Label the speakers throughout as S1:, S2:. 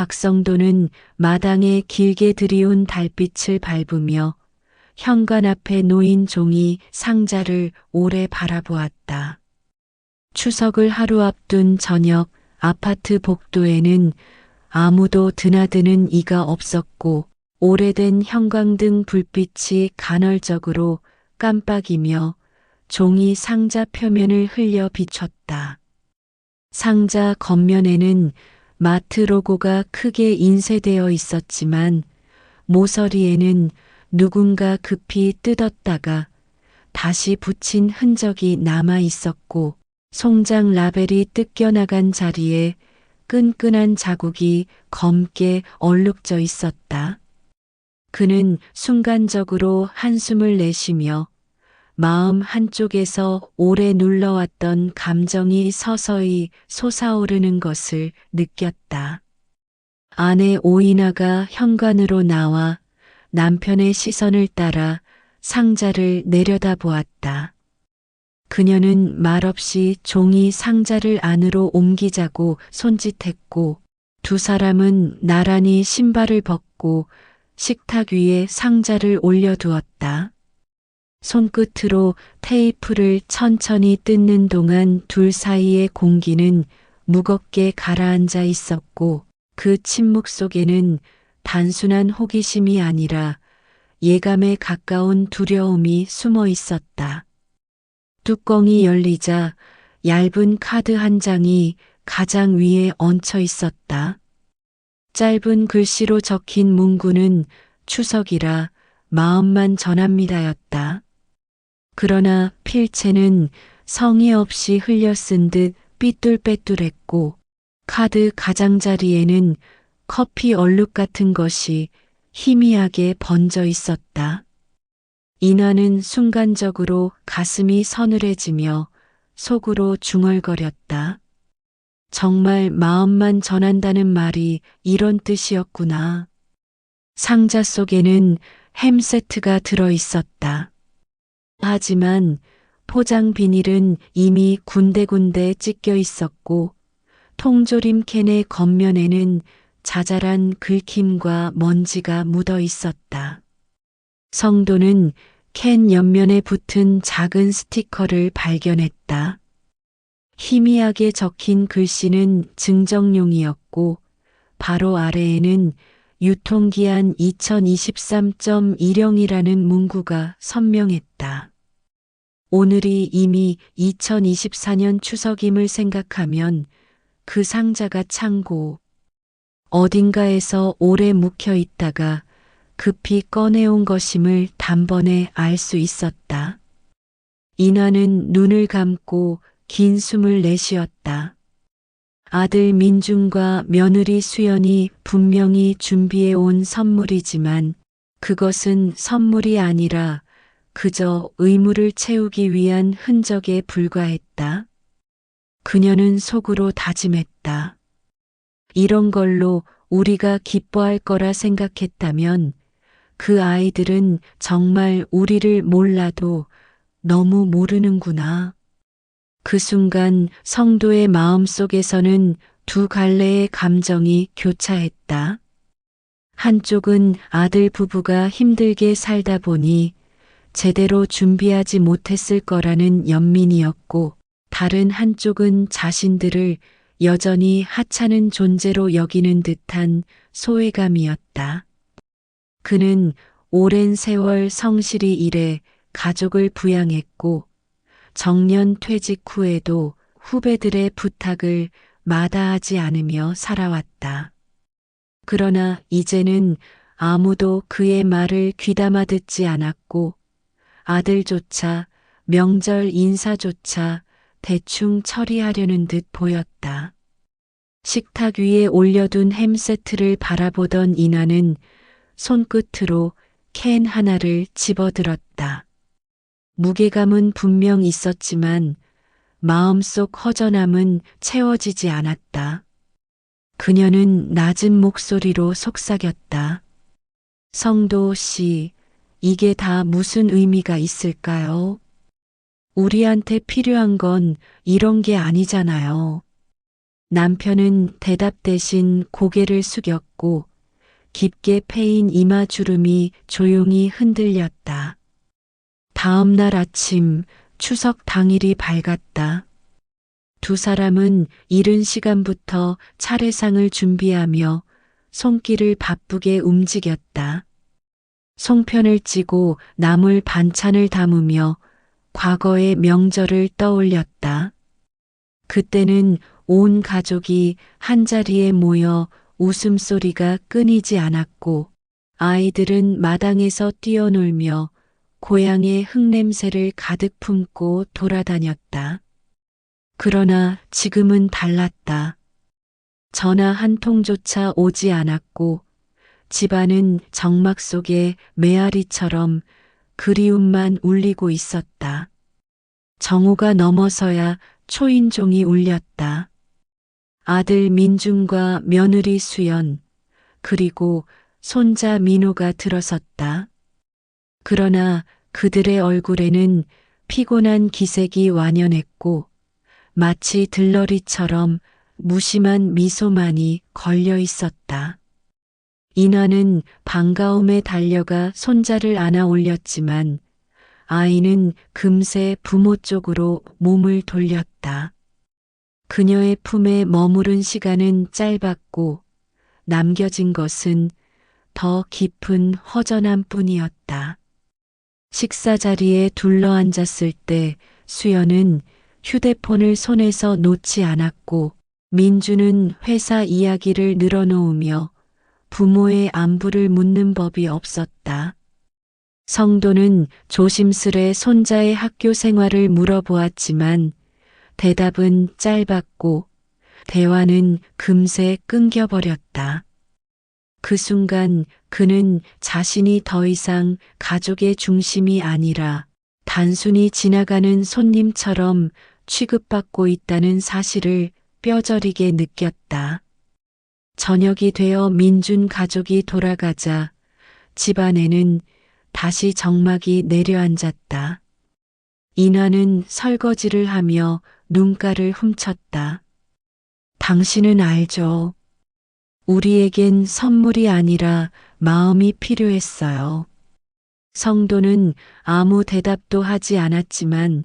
S1: 곽성도는 마당에 길게 들이운 달빛을 밟으며 현관 앞에 놓인 종이 상자를 오래 바라보았다. 추석을 하루 앞둔 저녁 아파트 복도에는 아무도 드나드는 이가 없었고 오래된 형광등 불빛이 간헐적으로 깜빡이며 종이 상자 표면을 흘려 비췄다. 상자 겉면에는 마트 로고가 크게 인쇄되어 있었지만 모서리에는 누군가 급히 뜯었다가 다시 붙인 흔적이 남아 있었고 송장 라벨이 뜯겨나간 자리에 끈끈한 자국이 검게 얼룩져 있었다. 그는 순간적으로 한숨을 내쉬며 마음 한쪽에서 오래 눌러왔던 감정이 서서히 솟아오르는 것을 느꼈다. 아내 오이나가 현관으로 나와 남편의 시선을 따라 상자를 내려다보았다. 그녀는 말없이 종이 상자를 안으로 옮기자고 손짓했고 두 사람은 나란히 신발을 벗고 식탁 위에 상자를 올려두었다. 손끝으로 테이프를 천천히 뜯는 동안 둘 사이의 공기는 무겁게 가라앉아 있었고 그 침묵 속에는 단순한 호기심이 아니라 예감에 가까운 두려움이 숨어 있었다. 뚜껑이 열리자 얇은 카드 한 장이 가장 위에 얹혀 있었다. 짧은 글씨로 적힌 문구는 추석이라 마음만 전합니다였다. 그러나 필체는 성의 없이 흘려 쓴 듯 삐뚤빼뚤했고 카드 가장자리에는 커피 얼룩 같은 것이 희미하게 번져 있었다. 인화는 순간적으로 가슴이 서늘해지며 속으로 중얼거렸다. 정말 마음만 전한다는 말이 이런 뜻이었구나. 상자 속에는 햄 세트가 들어 있었다. 하지만 포장 비닐은 이미 군데군데 찢겨 있었고 통조림 캔의 겉면에는 자잘한 긁힘과 먼지가 묻어 있었다. 성도는 캔 옆면에 붙은 작은 스티커를 발견했다. 희미하게 적힌 글씨는 증정용이었고 바로 아래에는 유통기한 2023.10이라는 문구가 선명했다. 오늘이 이미 2024년 추석임을 생각하면 그 상자가 창고 어딘가에서 오래 묵혀 있다가 급히 꺼내온 것임을 단번에 알 수 있었다. 인화는 눈을 감고 긴 숨을 내쉬었다. 아들 민중과 며느리 수연이 분명히 준비해 온 선물이지만 그것은 선물이 아니라 그저 의무를 채우기 위한 흔적에 불과했다. 그녀는 속으로 다짐했다. 이런 걸로 우리가 기뻐할 거라 생각했다면 그 아이들은 정말 우리를 몰라도 너무 모르는구나. 그 순간 성도의 마음속에서는 두 갈래의 감정이 교차했다. 한쪽은 아들 부부가 힘들게 살다 보니 제대로 준비하지 못했을 거라는 연민이었고 다른 한쪽은 자신들을 여전히 하찮은 존재로 여기는 듯한 소외감이었다. 그는 오랜 세월 성실히 일해 가족을 부양했고 정년 퇴직 후에도 후배들의 부탁을 마다하지 않으며 살아왔다. 그러나 이제는 아무도 그의 말을 귀담아 듣지 않았고 아들조차 명절 인사조차 대충 처리하려는 듯 보였다. 식탁 위에 올려둔 햄 세트를 바라보던 인화는 손끝으로 캔 하나를 집어들었다. 무게감은 분명 있었지만 마음속 허전함은 채워지지 않았다. 그녀는 낮은 목소리로 속삭였다. 성도 씨, 이게 다 무슨 의미가 있을까요? 우리한테 필요한 건 이런 게 아니잖아요. 남편은 대답 대신 고개를 숙였고 깊게 패인 이마 주름이 조용히 흔들렸다. 다음 날 아침 추석 당일이 밝았다. 두 사람은 이른 시간부터 차례상을 준비하며 손길을 바쁘게 움직였다. 송편을 찌고 나물 반찬을 담으며 과거의 명절을 떠올렸다. 그때는 온 가족이 한자리에 모여 웃음소리가 끊이지 않았고 아이들은 마당에서 뛰어놀며 고향의 흙냄새를 가득 품고 돌아다녔다. 그러나 지금은 달랐다. 전화 한 통조차 오지 않았고 집안은 정막 속의 메아리처럼 그리움만 울리고 있었다. 정오가 넘어서야 초인종이 울렸다. 아들 민준과 며느리 수연, 그리고 손자 민호가 들어섰다. 그러나 그들의 얼굴에는 피곤한 기색이 완연했고 마치 들러리처럼 무심한 미소만이 걸려 있었다. 인화는 반가움에 달려가 손자를 안아 올렸지만 아이는 금세 부모 쪽으로 몸을 돌렸다. 그녀의 품에 머무른 시간은 짧았고 남겨진 것은 더 깊은 허전함 뿐이었다. 식사 자리에 둘러앉았을 때 수연은 휴대폰을 손에서 놓지 않았고 민주는 회사 이야기를 늘어놓으며 부모의 안부를 묻는 법이 없었다. 성도는 조심스레 손자의 학교 생활을 물어보았지만 대답은 짧았고 대화는 금세 끊겨버렸다. 그 순간 그는 자신이 더 이상 가족의 중심이 아니라 단순히 지나가는 손님처럼 취급받고 있다는 사실을 뼈저리게 느꼈다. 저녁이 되어 민준 가족이 돌아가자 집안에는 다시 정막이 내려앉았다. 인화는 설거지를 하며 눈가를 훔쳤다. 당신은 알죠? 우리에겐 선물이 아니라 마음이 필요했어요. 성도는 아무 대답도 하지 않았지만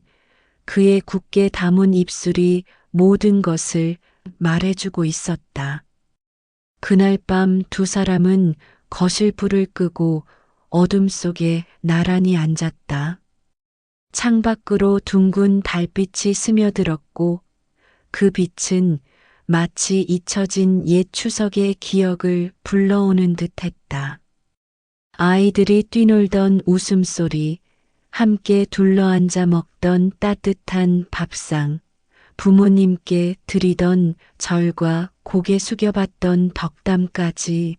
S1: 그의 굳게 담은 입술이 모든 것을 말해주고 있었다. 그날 밤 두 사람은 거실 불을 끄고 어둠 속에 나란히 앉았다. 창밖으로 둥근 달빛이 스며들었고 그 빛은 마치 잊혀진 옛 추석의 기억을 불러오는 듯했다. 아이들이 뛰놀던 웃음소리, 함께 둘러앉아 먹던 따뜻한 밥상, 부모님께 드리던 절과 고개 숙여봤던 덕담까지.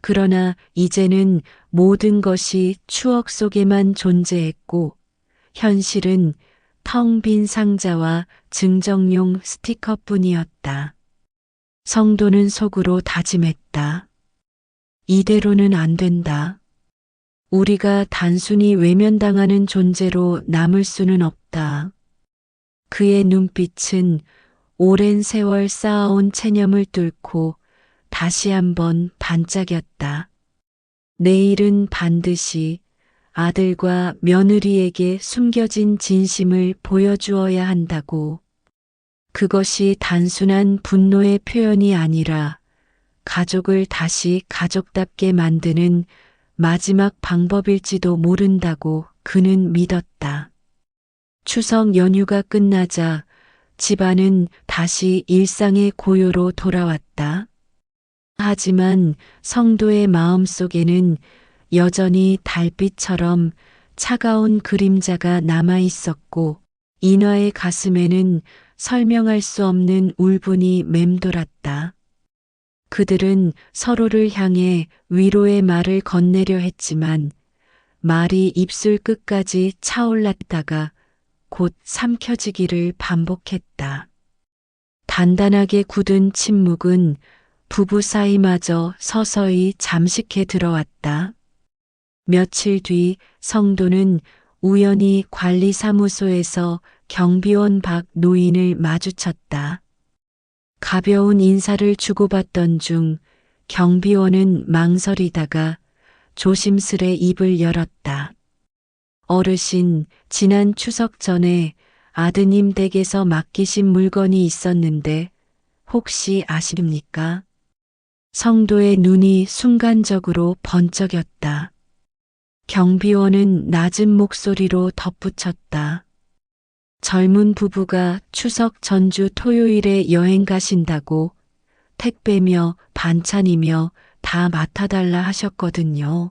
S1: 그러나 이제는 모든 것이 추억 속에만 존재했고 현실은 텅 빈 상자와 증정용 스티커뿐이었다. 성도는 속으로 다짐했다. 이대로는 안 된다. 우리가 단순히 외면당하는 존재로 남을 수는 없다. 그의 눈빛은 오랜 세월 쌓아온 체념을 뚫고 다시 한번 반짝였다. 내일은 반드시 아들과 며느리에게 숨겨진 진심을 보여주어야 한다고. 그것이 단순한 분노의 표현이 아니라 가족을 다시 가족답게 만드는 마지막 방법일지도 모른다고 그는 믿었다. 추석 연휴가 끝나자 집안은 다시 일상의 고요로 돌아왔다. 하지만 성도의 마음속에는 여전히 달빛처럼 차가운 그림자가 남아 있었고 인화의 가슴에는 설명할 수 없는 울분이 맴돌았다. 그들은 서로를 향해 위로의 말을 건네려 했지만 말이 입술 끝까지 차올랐다가 곧 삼켜지기를 반복했다. 단단하게 굳은 침묵은 부부 사이마저 서서히 잠식해 들어왔다. 며칠 뒤 성도는 우연히 관리사무소에서 경비원 박 노인을 마주쳤다. 가벼운 인사를 주고받던 중 경비원은 망설이다가 조심스레 입을 열었다. 어르신, 지난 추석 전에 아드님 댁에서 맡기신 물건이 있었는데 혹시 아십니까? 성도의 눈이 순간적으로 번쩍였다. 경비원은 낮은 목소리로 덧붙였다. 젊은 부부가 추석 전주 토요일에 여행 가신다고 택배며 반찬이며 다 맡아달라 하셨거든요.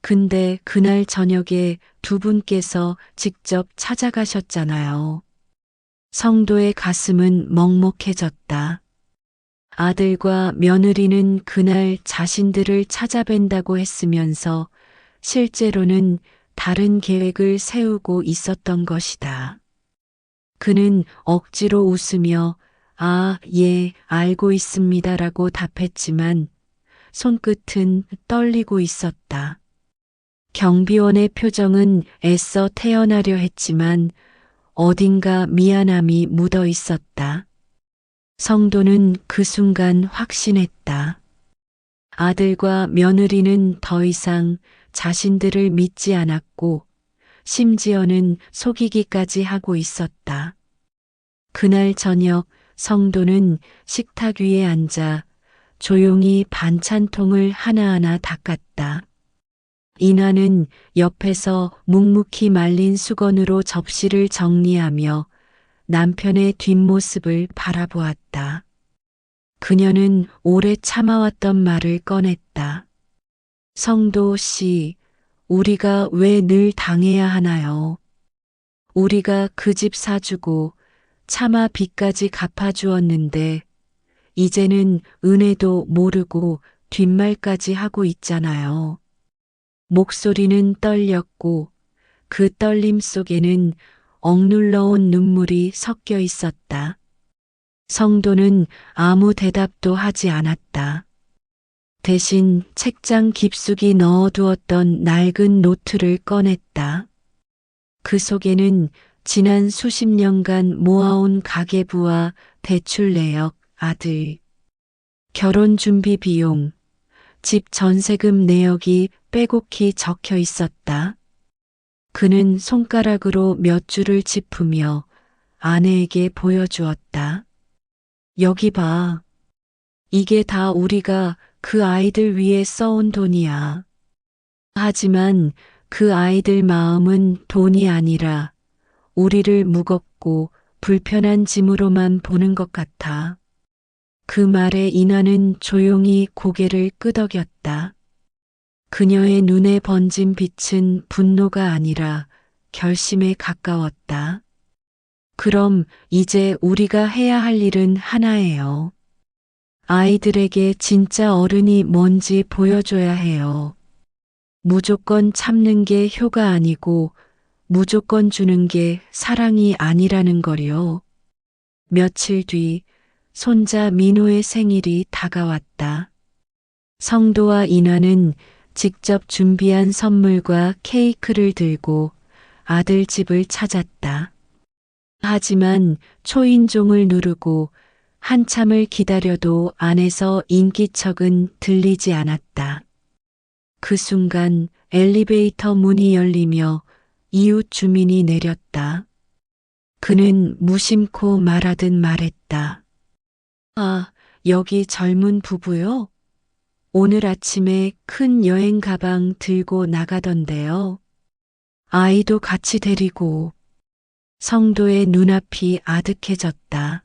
S1: 근데 그날 저녁에 두 분께서 직접 찾아가셨잖아요. 성도의 가슴은 먹먹해졌다. 아들과 며느리는 그날 자신들을 찾아뵌다고 했으면서 실제로는 다른 계획을 세우고 있었던 것이다. 그는 억지로 웃으며 아, 예, 알고 있습니다라고 답했지만 손끝은 떨리고 있었다. 경비원의 표정은 애써 태어나려 했지만 어딘가 미안함이 묻어 있었다. 성도는 그 순간 확신했다. 아들과 며느리는 더 이상 자신들을 믿지 않았고 심지어는 속이기까지 하고 있었다. 그날 저녁 성도는 식탁 위에 앉아 조용히 반찬통을 하나하나 닦았다. 이나는 옆에서 묵묵히 말린 수건으로 접시를 정리하며 남편의 뒷모습을 바라보았다. 그녀는 오래 참아왔던 말을 꺼냈다. 성도 씨, 우리가 왜 늘 당해야 하나요? 우리가 그 집 사주고 차마 빚까지 갚아주었는데 이제는 은혜도 모르고 뒷말까지 하고 있잖아요. 목소리는 떨렸고 그 떨림 속에는 억눌러온 눈물이 섞여 있었다. 성도는 아무 대답도 하지 않았다. 대신 책장 깊숙이 넣어두었던 낡은 노트를 꺼냈다. 그 속에는 지난 수십 년간 모아온 가계부와 대출 내역, 아들, 결혼 준비 비용, 집 전세금 내역이 빼곡히 적혀 있었다. 그는 손가락으로 몇 줄을 짚으며 아내에게 보여주었다. 여기 봐. 이게 다 우리가 그 아이들 위해 써온 돈이야. 하지만 그 아이들 마음은 돈이 아니라 우리를 무겁고 불편한 짐으로만 보는 것 같아. 그 말에 이나는 조용히 고개를 끄덕였다. 그녀의 눈에 번진 빛은 분노가 아니라 결심에 가까웠다. 그럼 이제 우리가 해야 할 일은 하나예요. 아이들에게 진짜 어른이 뭔지 보여줘야 해요. 무조건 참는 게 효가 아니고 무조건 주는 게 사랑이 아니라는 거요. 며칠 뒤 손자 민호의 생일이 다가왔다. 성도와 이나는 직접 준비한 선물과 케이크를 들고 아들 집을 찾았다. 하지만 초인종을 누르고 한참을 기다려도 안에서 인기척은 들리지 않았다. 그 순간 엘리베이터 문이 열리며 이웃 주민이 내렸다. 그는 무심코 말하듯 말했다. 아, 여기 젊은 부부요? 오늘 아침에 큰 여행 가방 들고 나가던데요. 아이도 같이 데리고. 성도의 눈앞이 아득해졌다.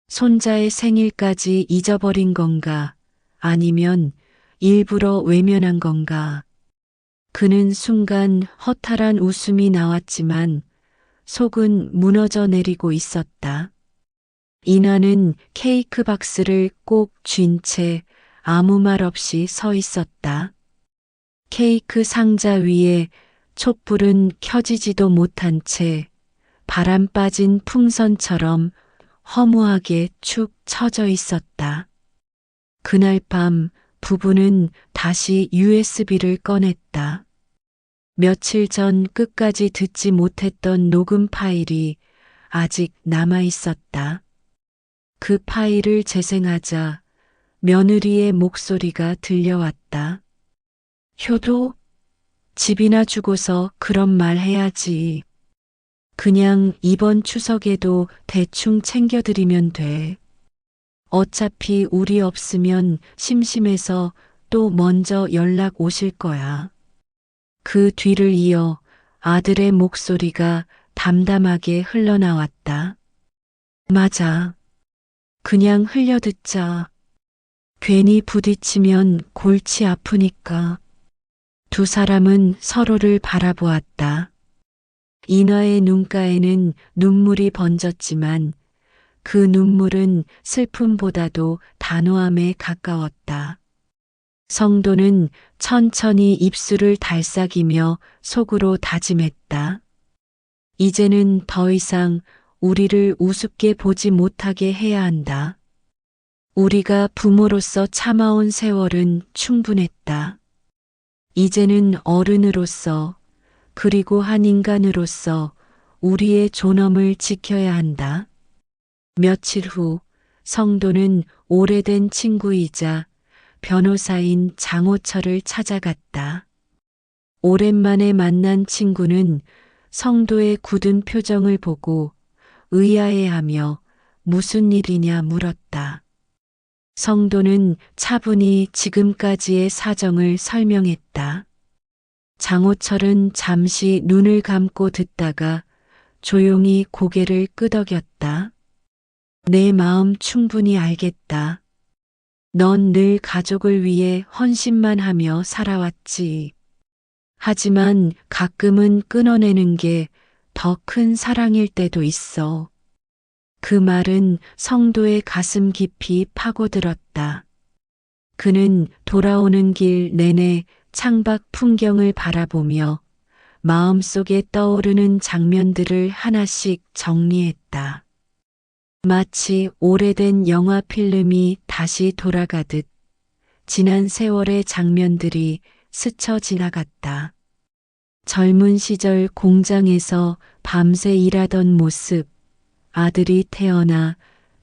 S1: 손자의 생일까지 잊어버린 건가? 아니면 일부러 외면한 건가? 그는 순간 허탈한 웃음이 나왔지만 속은 무너져 내리고 있었다. 이나는 케이크 박스를 꼭 쥔 채 아무 말 없이 서 있었다. 케이크 상자 위에 촛불은 켜지지도 못한 채 바람 빠진 풍선처럼 허무하게 축 처져 있었다. 그날 밤 부부는 다시 USB를 꺼냈다. 며칠 전 끝까지 듣지 못했던 녹음 파일이 아직 남아 있었다. 그 파일을 재생하자 며느리의 목소리가 들려왔다. 효도? 집이나 주고서 그런 말 해야지. 그냥 이번 추석에도 대충 챙겨드리면 돼. 어차피 우리 없으면 심심해서 또 먼저 연락 오실 거야. 그 뒤를 이어 아들의 목소리가 담담하게 흘러나왔다. 맞아. 그냥 흘려듣자. 괜히 부딪히면 골치 아프니까. 두 사람은 서로를 바라보았다. 인화의 눈가에는 눈물이 번졌지만 그 눈물은 슬픔보다도 단호함에 가까웠다. 성도는 천천히 입술을 달싹이며 속으로 다짐했다. 이제는 더 이상 우리를 우습게 보지 못하게 해야 한다. 우리가 부모로서 참아온 세월은 충분했다. 이제는 어른으로서 그리고 한 인간으로서 우리의 존엄을 지켜야 한다. 며칠 후 성도는 오래된 친구이자 변호사인 장호철을 찾아갔다. 오랜만에 만난 친구는 성도의 굳은 표정을 보고 의아해하며 무슨 일이냐 물었다. 성도는 차분히 지금까지의 사정을 설명했다. 장호철은 잠시 눈을 감고 듣다가 조용히 고개를 끄덕였다. 내 마음 충분히 알겠다. 넌 늘 가족을 위해 헌신만 하며 살아왔지. 하지만 가끔은 끊어내는 게 더 큰 사랑일 때도 있어. 그 말은 성도의 가슴 깊이 파고들었다. 그는 돌아오는 길 내내 창밖 풍경을 바라보며 마음속에 떠오르는 장면들을 하나씩 정리했다. 마치 오래된 영화 필름이 다시 돌아가듯 지난 세월의 장면들이 스쳐 지나갔다. 젊은 시절 공장에서 밤새 일하던 모습, 아들이 태어나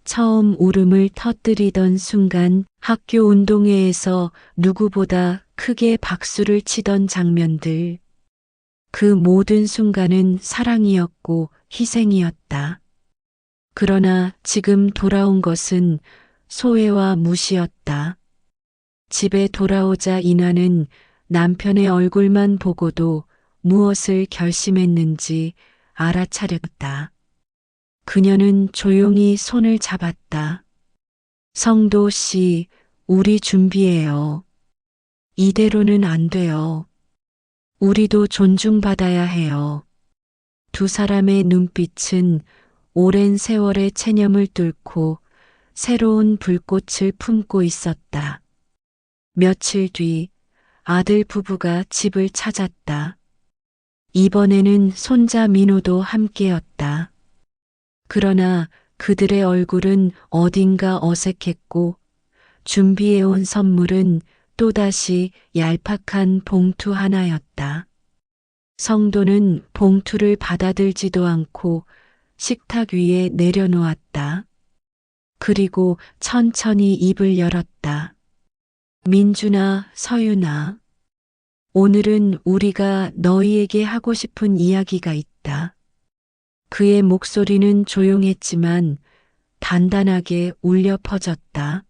S1: 처음 울음을 터뜨리던 순간 학교 운동회에서 누구보다 크게 박수를 치던 장면들. 그 모든 순간은 사랑이었고 희생이었다. 그러나 지금 돌아온 것은 소외와 무시였다. 집에 돌아오자 인화는 남편의 얼굴만 보고도 무엇을 결심했는지 알아차렸다. 그녀는 조용히 손을 잡았다. 성도 씨, 우리 준비해요. 이대로는 안 돼요. 우리도 존중받아야 해요. 두 사람의 눈빛은 오랜 세월의 체념을 뚫고 새로운 불꽃을 품고 있었다. 며칠 뒤 아들 부부가 집을 찾았다. 이번에는 손자 민호도 함께였다. 그러나 그들의 얼굴은 어딘가 어색했고 준비해온 선물은 또다시 얄팍한 봉투 하나였다. 성도는 봉투를 받아들지도 않고 식탁 위에 내려놓았다. 그리고 천천히 입을 열었다. 민준아, 서윤아, 오늘은 우리가 너희에게 하고 싶은 이야기가 있다. 그의 목소리는 조용했지만 단단하게 울려 퍼졌다.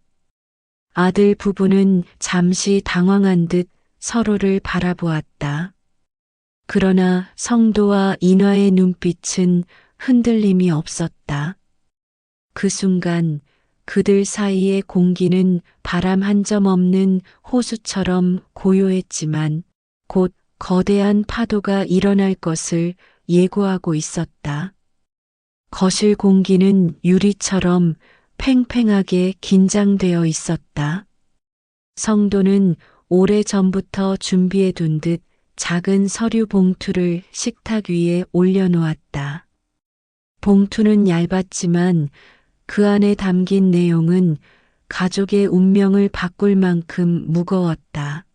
S1: 아들 부부는 잠시 당황한 듯 서로를 바라보았다. 그러나 성도와 인화의 눈빛은 흔들림이 없었다. 그 순간 그들 사이의 공기는 바람 한 점 없는 호수처럼 고요했지만 곧 거대한 파도가 일어날 것을 예고하고 있었다. 거실 공기는 유리처럼 팽팽하게 긴장되어 있었다. 성도는 오래전부터 준비해 둔 듯 작은 서류 봉투를 식탁 위에 올려놓았다. 봉투는 얇았지만 그 안에 담긴 내용은 가족의 운명을 바꿀 만큼 무거웠다.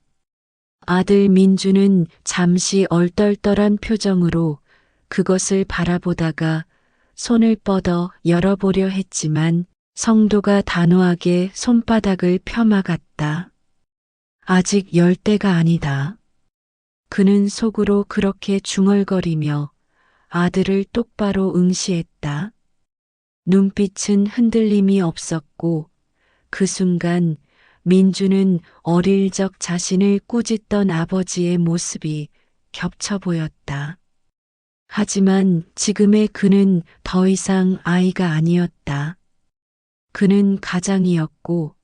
S1: 아들 민주는 잠시 얼떨떨한 표정으로 그것을 바라보다가 손을 뻗어 열어보려 했지만 성도가 단호하게 손바닥을 펴막았다. 아직 열 때가 아니다. 그는 속으로 그렇게 중얼거리며 아들을 똑바로 응시했다. 눈빛은 흔들림이 없었고 그 순간 민주는 어릴 적 자신을 꾸짖던 아버지의 모습이 겹쳐 보였다. 하지만 지금의 그는 더 이상 아이가 아니었다. 그는 가장이었고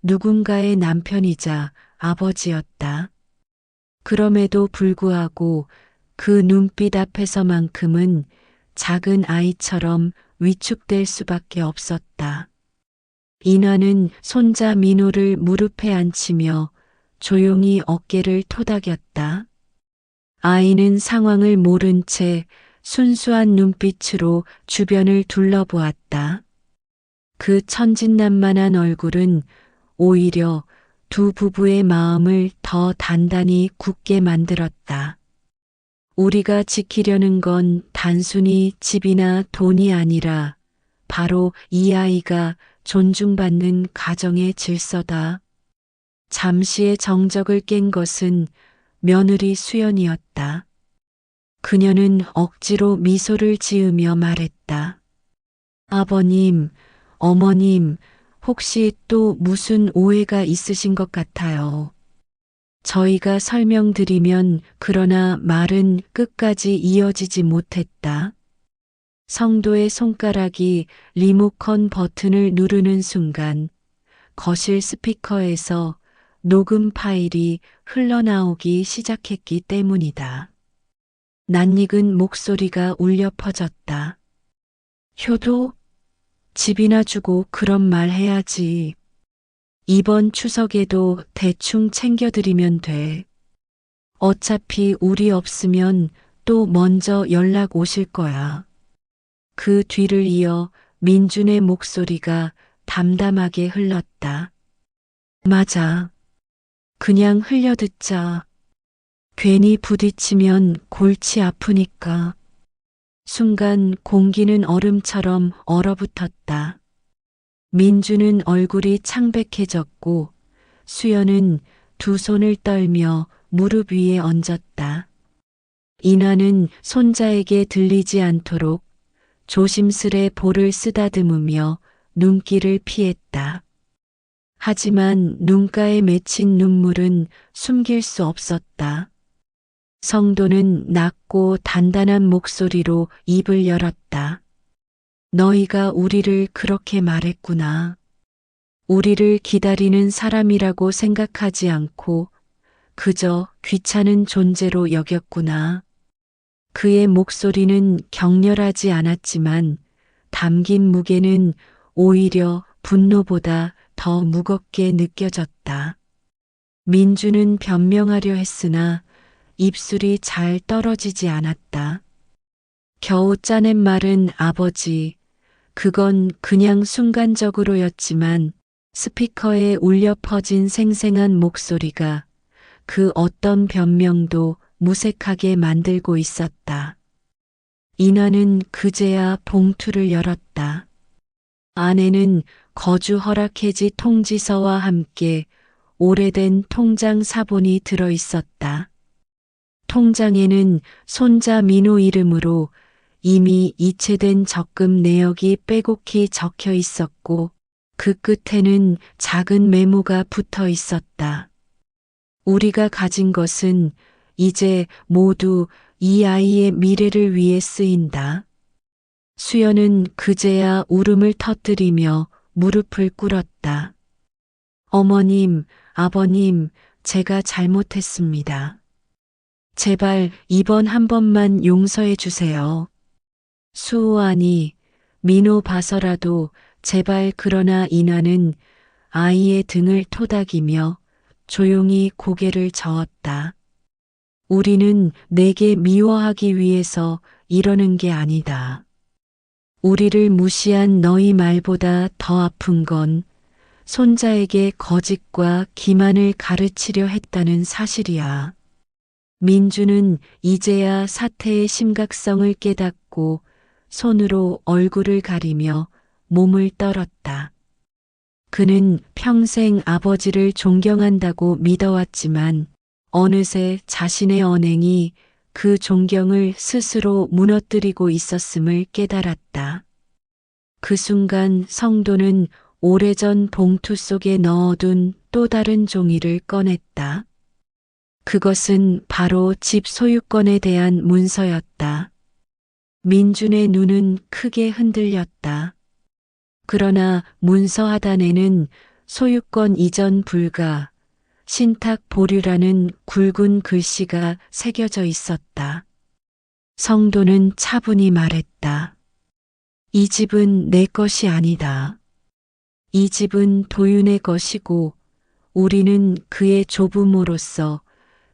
S1: 누군가의 남편이자 아버지였다. 그럼에도 불구하고 그 눈빛 앞에서만큼은 작은 아이처럼 위축될 수밖에 없었다. 인화는 손자 민호를 무릎에 앉히며 조용히 어깨를 토닥였다. 아이는 상황을 모른 채 순수한 눈빛으로 주변을 둘러보았다. 그 천진난만한 얼굴은 오히려 두 부부의 마음을 더 단단히 굳게 만들었다. 우리가 지키려는 건 단순히 집이나 돈이 아니라 바로 이 아이가 존중받는 가정의 질서다. 잠시의 정적을 깬 것은 며느리 수연이었다. 그녀는 억지로 미소를 지으며 말했다. 아버님, 어머님, 혹시 또 무슨 오해가 있으신 것 같아요. 저희가 설명드리면 그러나 말은 끝까지 이어지지 못했다. 성도의 손가락이 리모컨 버튼을 누르는 순간 거실 스피커에서 녹음 파일이 흘러나오기 시작했기 때문이다. 낯익은 목소리가 울려 퍼졌다. 효도, 집이나 주고 그런 말 해야지. 이번 추석에도 대충 챙겨드리면 돼. 어차피 우리 없으면 또 먼저 연락 오실 거야. 그 뒤를 이어 민준의 목소리가 담담하게 흘렀다. 맞아. 그냥 흘려듣자. 괜히 부딪히면 골치 아프니까. 순간 공기는 얼음처럼 얼어붙었다. 민주는 얼굴이 창백해졌고 수연은 두 손을 떨며 무릎 위에 얹었다. 인화는 손자에게 들리지 않도록 조심스레 볼을 쓰다듬으며 눈길을 피했다. 하지만 눈가에 맺힌 눈물은 숨길 수 없었다. 성도는 낮고 단단한 목소리로 입을 열었다. 너희가 우리를 그렇게 말했구나. 우리를 기다리는 사람이라고 생각하지 않고 그저 귀찮은 존재로 여겼구나. 그의 목소리는 격렬하지 않았지만 담긴 무게는 오히려 분노보다 더 무겁게 느껴졌다. 민주는 변명하려 했으나 입술이 잘 떨어지지 않았다. 겨우 짜낸 말은 아버지, 그건 그냥 순간적으로였지만 스피커에 울려 퍼진 생생한 목소리가 그 어떤 변명도 무색하게 만들고 있었다. 인화는 그제야 봉투를 열었다. 안에는 거주 허락 해지 통지서와 함께 오래된 통장 사본이 들어 있었다. 통장에는 손자 민호 이름으로 이미 이체된 적금 내역이 빼곡히 적혀 있었고 그 끝에는 작은 메모가 붙어 있었다. 우리가 가진 것은 이제 모두 이 아이의 미래를 위해 쓰인다. 수연은 그제야 울음을 터뜨리며 무릎을 꿇었다. 어머님, 아버님, 제가 잘못했습니다. 제발 이번 한 번만 용서해 주세요. 수호하니 민호 봐서라도 제발. 그러나 인화는 아이의 등을 토닥이며 조용히 고개를 저었다. 우리는 내게 미워하기 위해서 이러는 게 아니다. 우리를 무시한 너희 말보다 더 아픈 건 손자에게 거짓과 기만을 가르치려 했다는 사실이야. 민주는 이제야 사태의 심각성을 깨닫고 손으로 얼굴을 가리며 몸을 떨었다. 그는 평생 아버지를 존경한다고 믿어왔지만 어느새 자신의 언행이 그 존경을 스스로 무너뜨리고 있었음을 깨달았다. 그 순간 성도는 오래전 봉투 속에 넣어둔 또 다른 종이를 꺼냈다. 그것은 바로 집 소유권에 대한 문서였다. 민준의 눈은 크게 흔들렸다. 그러나 문서 하단에는 소유권 이전 불가, 신탁 보류라는 굵은 글씨가 새겨져 있었다. 성도는 차분히 말했다. 이 집은 내 것이 아니다. 이 집은 도윤의 것이고 우리는 그의 조부모로서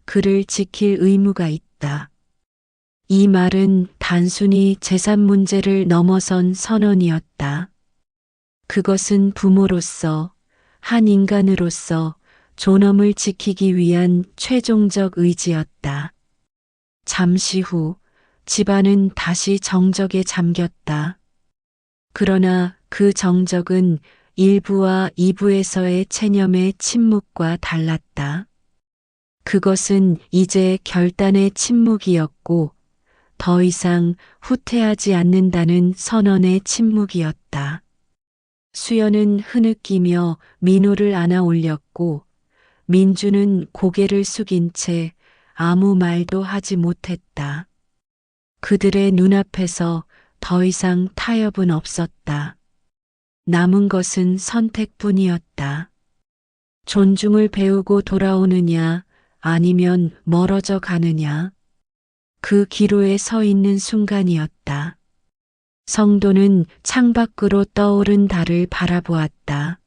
S1: 그를 지킬 의무가 있다. 이 말은 단순히 재산 문제를 넘어선 선언이었다. 그것은 부모로서, 한 인간으로서 존엄을 지키기 위한 최종적 의지였다. 잠시 후 집안은 다시 정적에 잠겼다. 그러나 그 정적은 1부와 2부에서의 체념의 침묵과 달랐다. 그것은 이제 결단의 침묵이었고 더 이상 후퇴하지 않는다는 선언의 침묵이었다. 수연은 흐느끼며 민호를 안아 올렸고 민주는 고개를 숙인 채 아무 말도 하지 못했다. 그들의 눈앞에서 더 이상 타협은 없었다. 남은 것은 선택뿐이었다. 존중을 배우고 돌아오느냐 아니면 멀어져 가느냐. 그 기로에 서 있는 순간이었다. 성도는 창밖으로 떠오른 달을 바라보았다.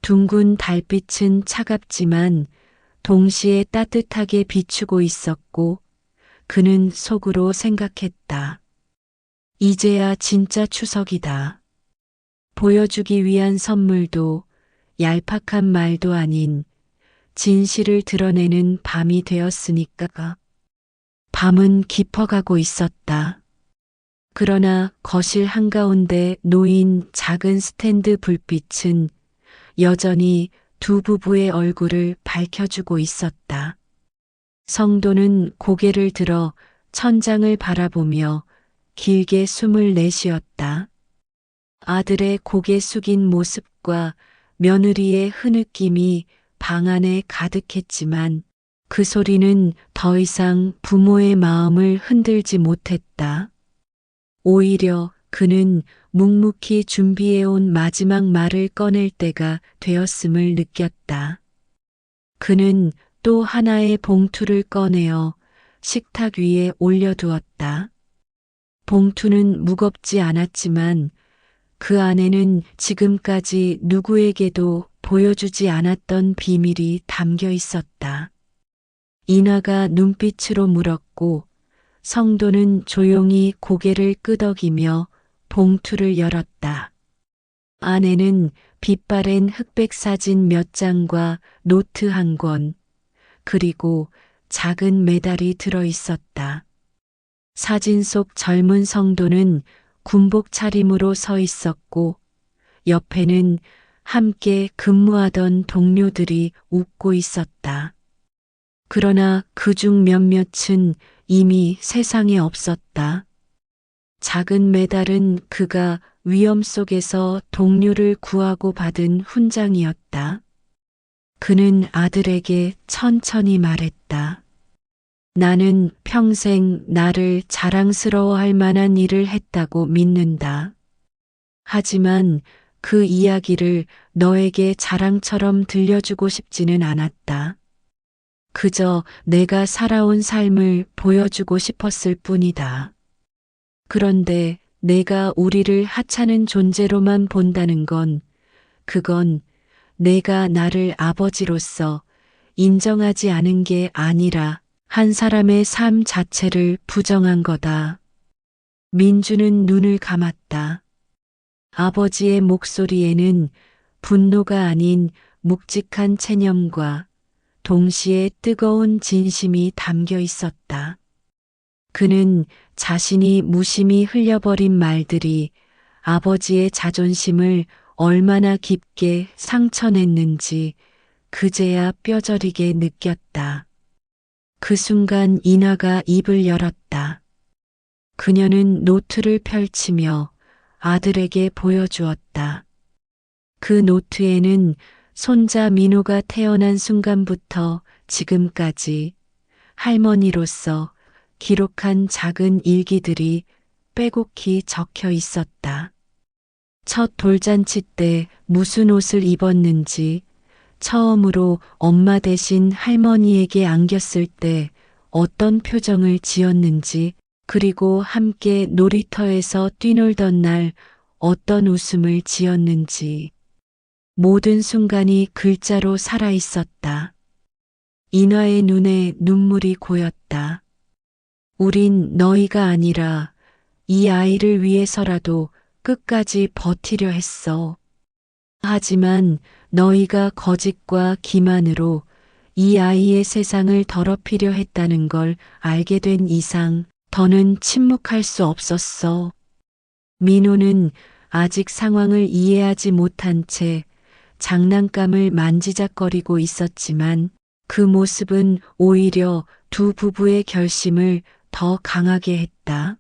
S1: 둥근 달빛은 차갑지만 동시에 따뜻하게 비추고 있었고 그는 속으로 생각했다. 이제야 진짜 추석이다. 보여주기 위한 선물도 얄팍한 말도 아닌 진실을 드러내는 밤이 되었으니까. 밤은 깊어가고 있었다. 그러나 거실 한가운데 놓인 작은 스탠드 불빛은 여전히 두 부부의 얼굴을 밝혀주고 있었다. 성도는 고개를 들어 천장을 바라보며 길게 숨을 내쉬었다. 아들의 고개 숙인 모습과 며느리의 흐느낌이 방 안에 가득했지만 그 소리는 더 이상 부모의 마음을 흔들지 못했다. 오히려 그는 묵묵히 준비해온 마지막 말을 꺼낼 때가 되었음을 느꼈다. 그는 또 하나의 봉투를 꺼내어 식탁 위에 올려두었다. 봉투는 무겁지 않았지만 그 안에는 지금까지 누구에게도 보여주지 않았던 비밀이 담겨 있었다. 인화가 눈빛으로 물었고 성도는 조용히 고개를 끄덕이며 봉투를 열었다. 안에는 빛바랜 흑백 사진 몇 장과 노트 한 권, 그리고 작은 메달이 들어 있었다. 사진 속 젊은 성도는 군복 차림으로 서 있었고 옆에는 함께 근무하던 동료들이 웃고 있었다. 그러나 그중 몇몇은 이미 세상에 없었다. 작은 메달은 그가 위험 속에서 동료를 구하고 받은 훈장이었다. 그는 아들에게 천천히 말했다. 나는 평생 나를 자랑스러워할 만한 일을 했다고 믿는다. 하지만 그 이야기를 너에게 자랑처럼 들려주고 싶지는 않았다. 그저 내가 살아온 삶을 보여주고 싶었을 뿐이다. 그런데 내가 우리를 하찮은 존재로만 본다는 건 그건 내가 나를 아버지로서 인정하지 않은 게 아니라 한 사람의 삶 자체를 부정한 거다. 민주는 눈을 감았다. 아버지의 목소리에는 분노가 아닌 묵직한 체념과 동시에 뜨거운 진심이 담겨 있었다. 그는 자신이 무심히 흘려버린 말들이 아버지의 자존심을 얼마나 깊게 상처냈는지 그제야 뼈저리게 느꼈다. 그 순간 인화가 입을 열었다. 그녀는 노트를 펼치며 아들에게 보여주었다. 그 노트에는 손자 민호가 태어난 순간부터 지금까지 할머니로서 기록한 작은 일기들이 빼곡히 적혀 있었다. 첫 돌잔치 때 무슨 옷을 입었는지, 처음으로 엄마 대신 할머니에게 안겼을 때 어떤 표정을 지었는지, 그리고 함께 놀이터에서 뛰놀던 날 어떤 웃음을 지었는지, 모든 순간이 글자로 살아 있었다. 인화의 눈에 눈물이 고였다. 우린 너희가 아니라 이 아이를 위해서라도 끝까지 버티려 했어. 하지만 너희가 거짓과 기만으로 이 아이의 세상을 더럽히려 했다는 걸 알게 된 이상 더는 침묵할 수 없었어. 민호는 아직 상황을 이해하지 못한 채 장난감을 만지작거리고 있었지만 그 모습은 오히려 두 부부의 결심을 더 강하게 했다.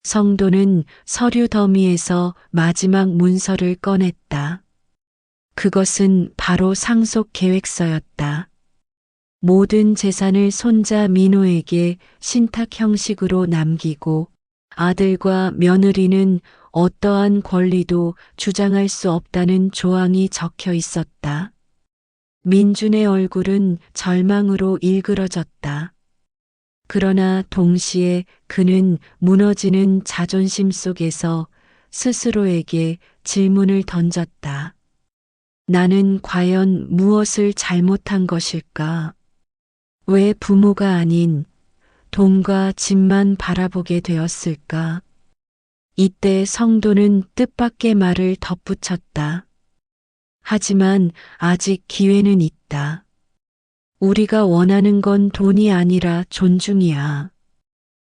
S1: 성도는 서류 더미에서 마지막 문서를 꺼냈다. 그것은 바로 상속 계획서였다. 모든 재산을 손자 민호에게 신탁 형식으로 남기고 아들과 며느리는 어떠한 권리도 주장할 수 없다는 조항이 적혀 있었다. 민준의 얼굴은 절망으로 일그러졌다. 그러나 동시에 그는 무너지는 자존심 속에서 스스로에게 질문을 던졌다. 나는 과연 무엇을 잘못한 것일까? 왜 부모가 아닌 돈과 집만 바라보게 되었을까? 이때 성도는 뜻밖의 말을 덧붙였다. 하지만 아직 기회는 있다. 우리가 원하는 건 돈이 아니라 존중이야.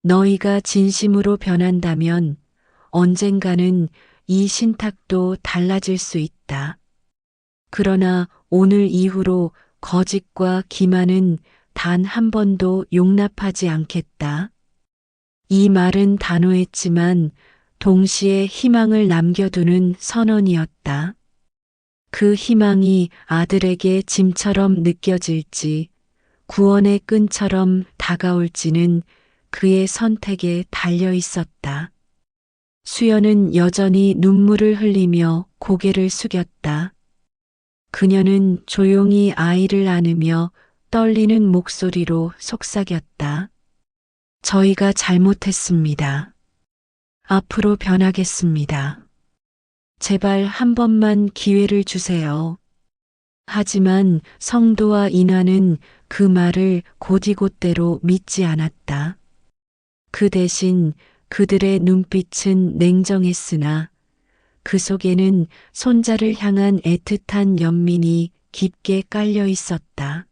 S1: 너희가 진심으로 변한다면 언젠가는 이 신탁도 달라질 수 있다. 그러나 오늘 이후로 거짓과 기만은 단 한 번도 용납하지 않겠다. 이 말은 단호했지만 동시에 희망을 남겨두는 선언이었다. 그 희망이 아들에게 짐처럼 느껴질지 구원의 끈처럼 다가올지는 그의 선택에 달려 있었다. 수연은 여전히 눈물을 흘리며 고개를 숙였다. 그녀는 조용히 아이를 안으며 떨리는 목소리로 속삭였다. 저희가 잘못했습니다. 앞으로 변하겠습니다. 제발 한 번만 기회를 주세요. 하지만 성도와 인화는 그 말을 곧이곧대로 믿지 않았다. 그 대신 그들의 눈빛은 냉정했으나 그 속에는 손자를 향한 애틋한 연민이 깊게 깔려 있었다.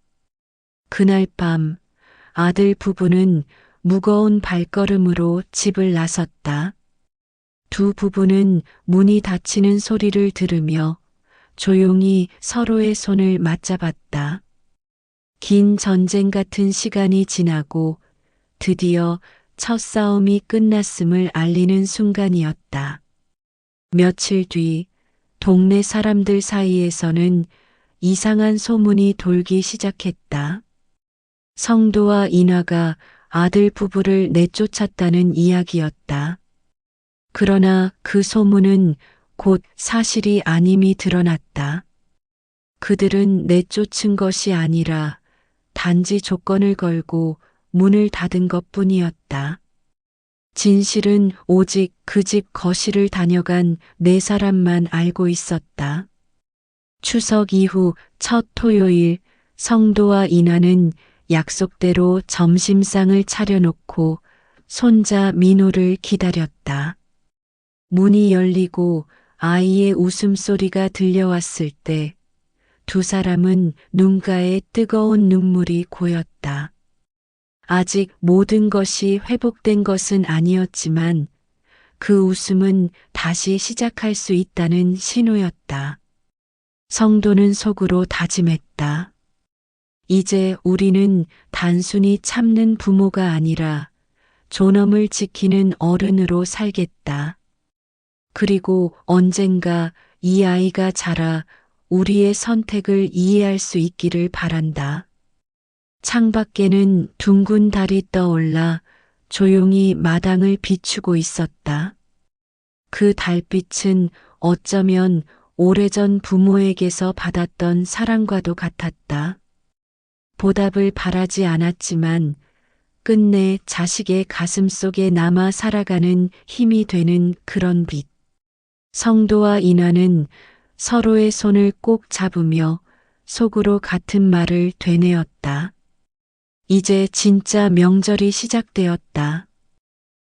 S1: 그날 밤 아들 부부는 무거운 발걸음으로 집을 나섰다. 두 부부는 문이 닫히는 소리를 들으며 조용히 서로의 손을 맞잡았다. 긴 전쟁 같은 시간이 지나고 드디어 첫 싸움이 끝났음을 알리는 순간이었다. 며칠 뒤 동네 사람들 사이에서는 이상한 소문이 돌기 시작했다. 성도와 인화가 아들 부부를 내쫓았다는 이야기였다. 그러나 그 소문은 곧 사실이 아님이 드러났다. 그들은 내쫓은 것이 아니라 단지 조건을 걸고 문을 닫은 것뿐이었다. 진실은 오직 그 집 거실을 다녀간 네 사람만 알고 있었다. 추석 이후 첫 토요일 성도와 인화는 약속대로 점심상을 차려놓고 손자 민호를 기다렸다. 문이 열리고 아이의 웃음소리가 들려왔을 때 두 사람은 눈가에 뜨거운 눈물이 고였다. 아직 모든 것이 회복된 것은 아니었지만 그 웃음은 다시 시작할 수 있다는 신호였다. 성도는 속으로 다짐했다. 이제 우리는 단순히 참는 부모가 아니라 존엄을 지키는 어른으로 살겠다. 그리고 언젠가 이 아이가 자라 우리의 선택을 이해할 수 있기를 바란다. 창밖에는 둥근 달이 떠올라 조용히 마당을 비추고 있었다. 그 달빛은 어쩌면 오래전 부모에게서 받았던 사랑과도 같았다. 보답을 바라지 않았지만 끝내 자식의 가슴 속에 남아 살아가는 힘이 되는 그런 빛. 성도와 인화는 서로의 손을 꼭 잡으며 속으로 같은 말을 되뇌었다. 이제 진짜 명절이 시작되었다.